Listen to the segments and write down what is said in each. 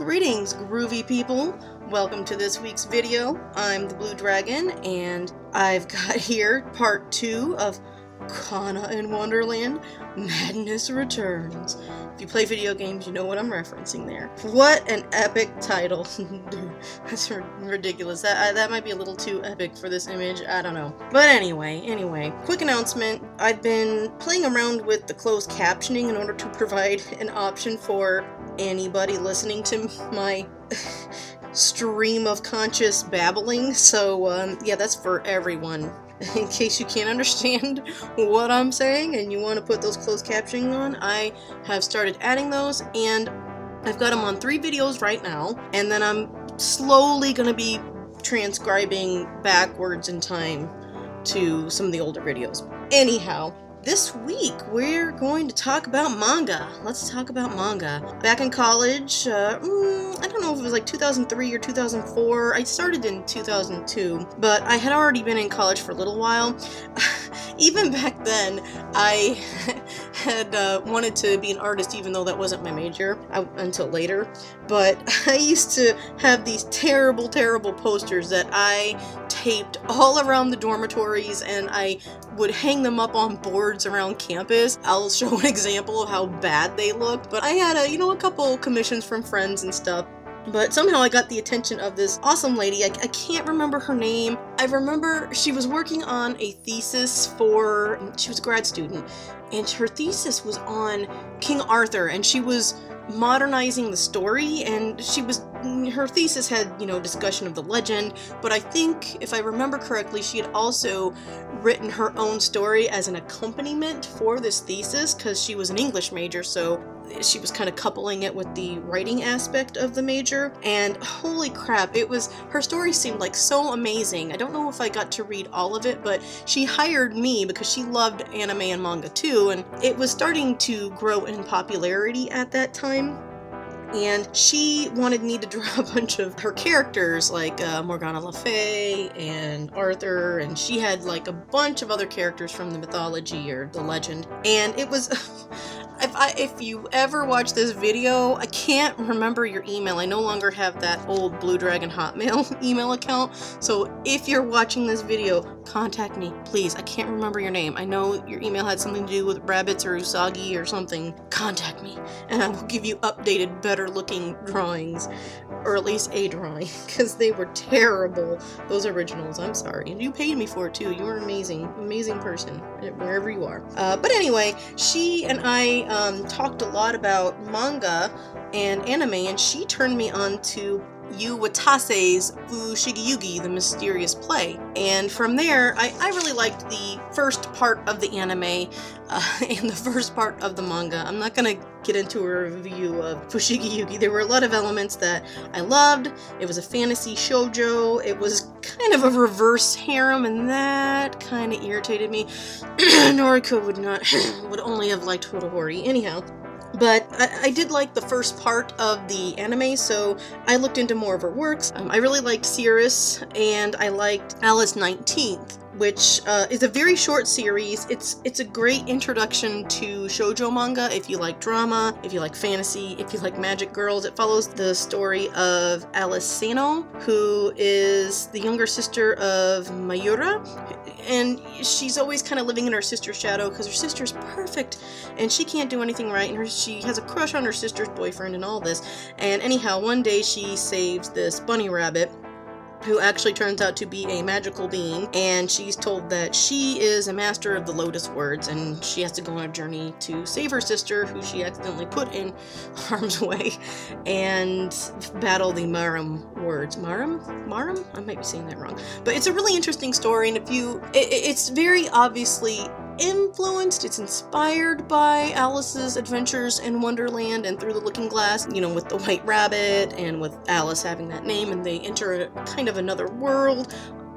Greetings, groovy people. Welcome to this week's video. I'm the Blue Dragon, and I've got here part 2 of Kana in Wonderland, Madness Returns. If you play video games, you know what I'm referencing there. What an epic title. That's ridiculous. That might be a little too epic for this image. I don't know. But anyway, quick announcement. I've been playing around with the closed captioning in order to provide an option for anybody listening to my stream of conscious babbling. So, yeah, that's for everyone. In case you can't understand what I'm saying and you want to put those closed captioning on, I have started adding those, and I've got them on 3 videos right now, and then I'm slowly going to be transcribing backwards in time to some of the older videos. Anyhow, this week we're going to talk about manga. Let's talk about manga. Back in college, I don't know if it was like 2003 or 2004. I started in 2002, but I had already been in college for a little while. Even back then, I had wanted to be an artist, even though that wasn't my major until later. But I used to have these terrible posters that I taped all around the dormitories, and I would hang them up on boards around campus. I'll show an example of how bad they looked, but I had a couple commissions from friends and stuff. But somehow I got the attention of this awesome lady. I can't remember her name. I remember she was working on a thesis she was a grad student, and her thesis was on King Arthur, and she was modernizing the story, and her thesis had, discussion of the legend, but I think, if I remember correctly, she had also written her own story as an accompaniment for this thesis, because she was an English major, so she was kind of coupling it with the writing aspect of the major, and holy crap, her story seemed like so amazing. I don't know if I got to read all of it, but she hired me because she loved anime and manga too, and it was starting to grow in popularity at that time. And she wanted me to draw a bunch of her characters, like Morgana Le Fay and Arthur, and she had like a bunch of other characters from the mythology or the legend. And it was, if you ever watch this video, I can't remember your email. I no longer have that old Blue Dragon Hotmail email account, so if you're watching this video, contact me, please. I can't remember your name. I know your email had something to do with rabbits or Usagi or something. Contact me, and I will give you updated, better looking drawings, or at least a drawing, because they were terrible, those originals. I'm sorry. And you paid me for it too. You were an amazing person, wherever you are. But anyway, she and I talked a lot about manga and anime, and she turned me on to Watase's Fushigi, the Mysterious Play. And from there, I really liked the first part of the anime and the first part of the manga. I'm not gonna get into a review of Fushigi. There were a lot of elements that I loved. It was a fantasy shoujo. It was kind of a reverse harem, and that kind of irritated me. Noriko would only have liked Hotohori. Anyhow. But I did like the first part of the anime, so I looked into more of her works. I really liked Cirrus, and I liked Alice 19th, which is a very short series. It's a great introduction to shoujo manga if you like drama, if you like fantasy, if you like magic girls. It follows the story of Alice Sano, who is the younger sister of Mayura, and she's always kind of living in her sister's shadow because her sister's perfect and she can't do anything right, and she has a crush on her sister's boyfriend and all this. And anyhow, one day she saves this bunny rabbit who actually turns out to be a magical being, and she's told that she is a master of the Lotus Words, and she has to go on a journey to save her sister, who she accidentally put in harm's way, and battle the Marum words. Marum? I might be saying that wrong. But it's a really interesting story, and it's very obviously influenced, it's inspired by Alice's adventures in Wonderland and Through the Looking Glass, with the white rabbit and with Alice having that name, and they enter kind of another world.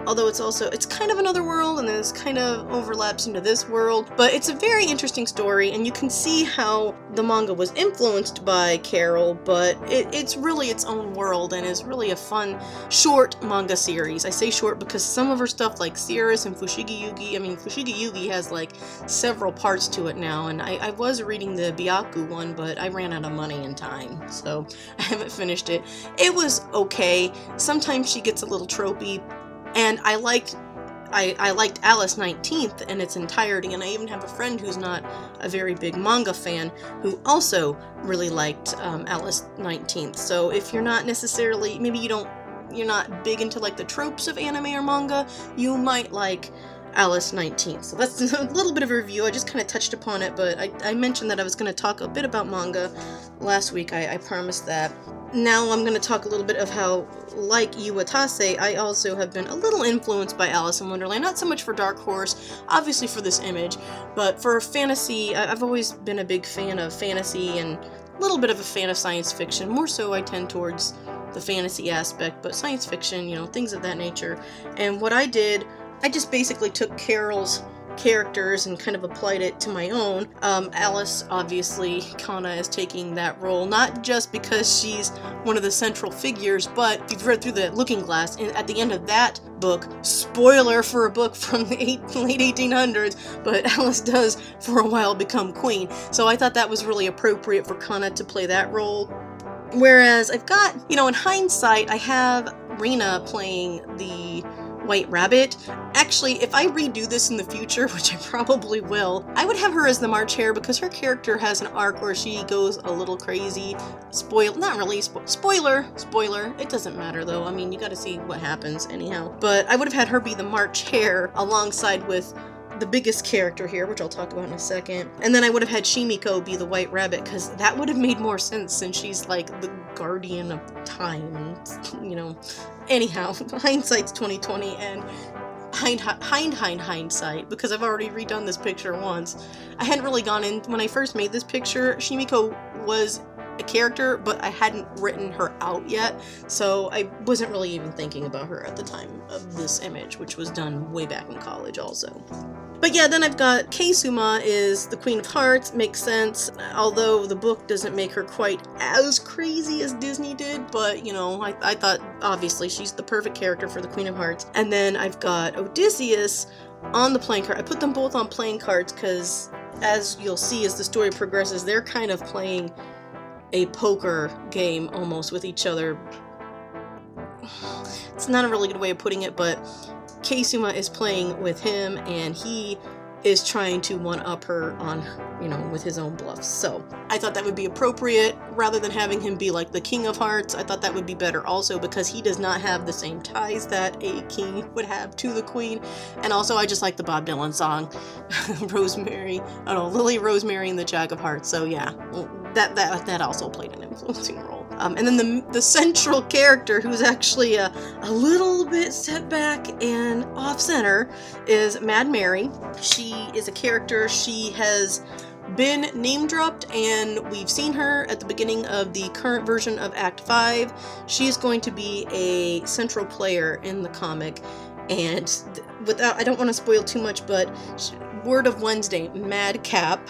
although it's kind of another world, and then it's kind of overlaps into this world. But it's a very interesting story, and you can see how the manga was influenced by Carol, but it's really its own world, and is really a fun, short manga series. I say short because some of her stuff, like Cirrus and Fushigi Yugi, I mean, Fushigi Yugi has like several parts to it now, and I was reading the Byaku one, but I ran out of money and time, so I haven't finished it. It was okay. Sometimes she gets a little tropey, and I liked Alice 19th in its entirety, and I even have a friend who's not a very big manga fan who also really liked Alice 19th. So if you're not necessarily, maybe you're not big into like the tropes of anime or manga, you might like Alice 19th. So that's a little bit of a review. I just kind of touched upon it, but I mentioned that I was going to talk a bit about manga last week. I promised that. Now I'm going to talk a little bit of how, like Watase, I also have been a little influenced by Alice in Wonderland. Not so much for Dark Horse, obviously for this image, but for fantasy. I've always been a big fan of fantasy and a little bit of a fan of science fiction. More so I tend towards the fantasy aspect, but science fiction, you know, things of that nature. And what I did, I just basically took Carol's characters and kind of applied it to my own. Alice, obviously, Kana is taking that role, not just because she's one of the central figures, but if you've read through the Looking Glass, and at the end of that book, spoiler for a book from the late 1800s, but Alice does for a while become queen. So I thought that was really appropriate for Kana to play that role. Whereas I've got, you know, in hindsight, I have Rena playing the White Rabbit. Actually, if I redo this in the future, which I probably will, I would have her as the March Hare because her character has an arc where she goes a little crazy. Not really, spoiler, it doesn't matter though, I mean, you gotta see what happens anyhow. But I would have had her be the March Hare alongside with the biggest character here, which I'll talk about in a second. And then I would have had Shimiko be the White Rabbit, because that would have made more sense since she's like the guardian of time, and, you know. Anyhow, hindsight's 2020, and hindsight, because I've already redone this picture once. I hadn't really gone in, when I first made this picture, Shimiko was a character, but I hadn't written her out yet, so I wasn't really even thinking about her at the time of this image, which was done way back in college also. But yeah, then I've got Keisuma is the Queen of Hearts, makes sense, although the book doesn't make her quite as crazy as Disney did, but, you know, I thought, obviously, she's the perfect character for the Queen of Hearts. And then I've got Odysseus on the playing card. I put them both on playing cards because, as you'll see as the story progresses, they're kind of playing a poker game almost with each other. It's not a really good way of putting it, but Keisuma is playing with him, and he is trying to one-up her on, you know, with his own bluffs. So I thought that would be appropriate rather than having him be like the King of Hearts. I thought that would be better also because he does not have the same ties that a king would have to the queen. And also I just like the Bob Dylan song, Rosemary, I don't know, Lily, Rosemary, and the Jack of Hearts. So yeah, that also played an influencing role. And then the central character, who's actually a little bit set back and off-center, is Mad Mary. She is a character, she has been name-dropped, and we've seen her at the beginning of the current version of Act 5. She is going to be a central player in the comic, and I don't want to spoil too much, but word of Wednesday, madcap,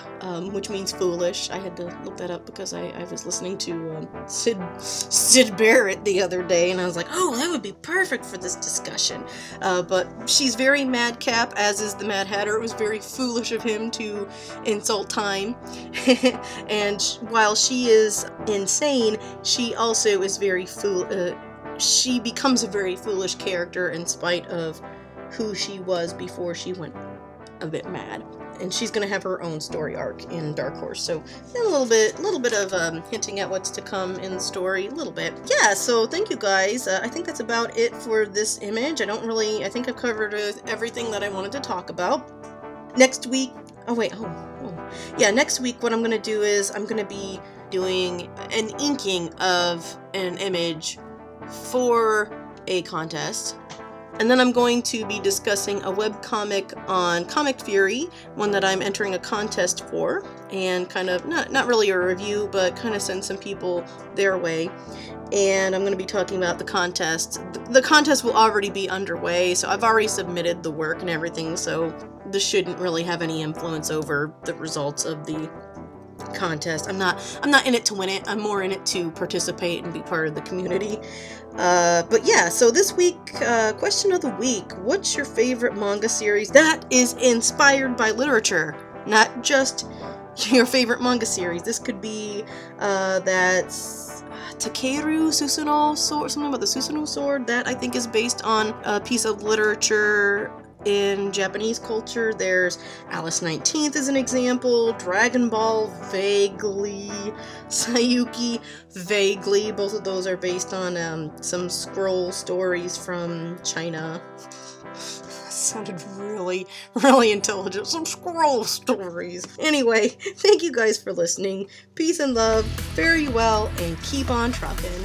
which means foolish. I had to look that up because I was listening to Sid Barrett the other day, and I was like, oh, that would be perfect for this discussion. But she's very madcap, as is the Mad Hatter. It was very foolish of him to insult time. And while she is insane, she also is very she becomes a very foolish character in spite of who she was before she went a bit mad. And she's gonna have her own story arc in Dark Horse, so a little bit of hinting at what's to come in the story, a little bit. Yeah, so thank you guys. I think that's about it for this image. I think I've covered everything that I wanted to talk about. Next week, next week what I'm gonna do is I'm gonna be doing an inking of an image for a contest. And then I'm going to be discussing a webcomic on Comic Fury, one that I'm entering a contest for, and kind of, not really a review, but kind of send some people their way. And I'm going to be talking about the contest. The contest will already be underway, so I've already submitted the work and everything, so this shouldn't really have any influence over the results of the contest. I'm not in it to win it. I'm more in it to participate and be part of the community. But yeah, so this week, question of the week: what's your favorite manga series that is inspired by literature? Not just your favorite manga series. This could be that's Takeru Susanoo Sword, something about the Susanoo Sword, that I think is based on a piece of literature in Japanese culture. There's Alice 19th as an example, Dragon Ball vaguely, Sayuki vaguely. Both of those are based on some scroll stories from China. Sounded really intelligent. Some scroll stories. Anyway, thank you guys for listening. Peace and love, fare you well, and keep on trucking.